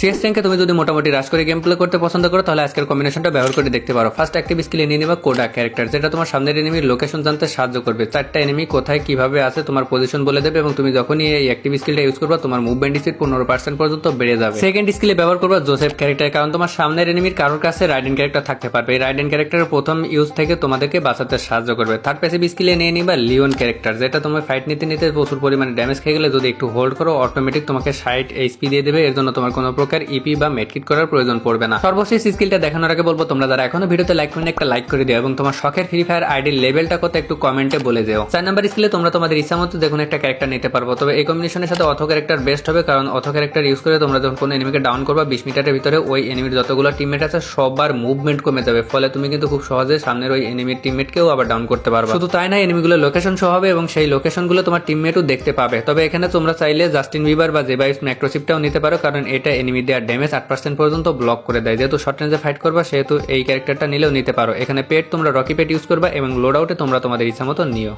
CS র্যাঙ্কে তুমি যদি মোটামুটি রাশ করে গেম প্লে করতে পছন্দ করো তাহলে আজকের কম্বিনেশনটা ব্যবহার করে দেখতে পারো। ফার্স্ট অ্যাক্টিভ স্কিলে নিয়ে নেবা কোডা ক্যারেক্টার, যেটা তোমার সামনের এনিমির লোকেশন জানতে সাহায্য করবে। 4টা এনিমি কোথায় কিভাবে আছে তোমার পজিশন বলে দেবে এবং তুমি যখনই এই অ্যাক্টিভ স্কিলটা ইউজ করবা তোমার মুভমেন্ট স্পিড 15% পর্যন্ত বেড়ে যাবে। সেকেন্ড স্কিলে ব্যবহার করবা জোসেফ ক্যারেক্টার, কারণ তোমার সামনের এনিমির কারোর কাছে রাইডেন ক্যারেক্টার থাকতে পারবে। এই রাইডেন ক্যারেক্টারের প্রথম ইউজ থেকে তোমাদেরকে বাঁচাতে সাহায্য করবে। থার্ড প্যাসিভ স্কিলে নিয়ে নিবা লিওন ক্যারেক্টার, যেটা তোমার ফাইট নিতে নিতে প্রচুর পরিমাণে ড্যামেজ খেয়ে গেলে যদি একটু হোল্ড করো অটোমেটিক তোমাকে 60 এইচপি দিয়ে দেবে। এর জন্য তোমার কোনো প্রকার ইপি বা মেডকিট করার প্রয়োজন পড়বে না। সর্বশেষ স্কিলটা দেখানোর আগে বলবো তোমরা যারা এখনো ভিডিওতে লাইক করেন একটা লাইক করে দিও এবং তোমার শখের ফ্রি ফায়ার আইডির লেভেলটা কত একটু কমেন্টে বলে যেও। 4 নাম্বার স্কিলে তোমরা তোমাদের ইচ্ছা মতো দেখুন একটা ক্যারেক্টার নিতে পারবো, তবে এই কম্বিনেশনের সাথে অথো ক্যারেক্টার বেস্ট হবে, কারণ অথো ক্যারেক্টার ইউজ করে তোমরা যখন কোনো এনিমিকে ডাউন করবা 20 মিটারের ভিতরে ওই এনিমির যতগুলো টিমমেট আছে সবার মুভমেন্ট কমে যাবে, ফলে তুমি কিন্তু খুব সহজে সামনের ওই এনিমির টিমমেটকেও আবার ডাউন করতে পারবা। শুধু তাই না, এনিমিগুলো লোকেশন শো হবে এবং সেই লোকেশনগুলো তোমার টিমমেটও দেখতে পাবে। তবে এখানে তোমরা চাইলে জাস্টিন বিবার বা জেবাইস ম্যাক্রোচিপটাও নিতে পারো, কারণ এটা এনিমি দেওয়ার ড্যামেজ 8% পর্যন্ত ব্লক করে দেয়। যেহেতু শর্ট রেঞ্জে ফাইট করবা সেহেতু এই ক্যারেক্টারটা নিলেও নিতে পারো। এখানে পেট তোমরা রকি পেট ইউজ করবা এবং লোড আউটে তোমরা তোমাদের ইচ্ছা মতো নিও।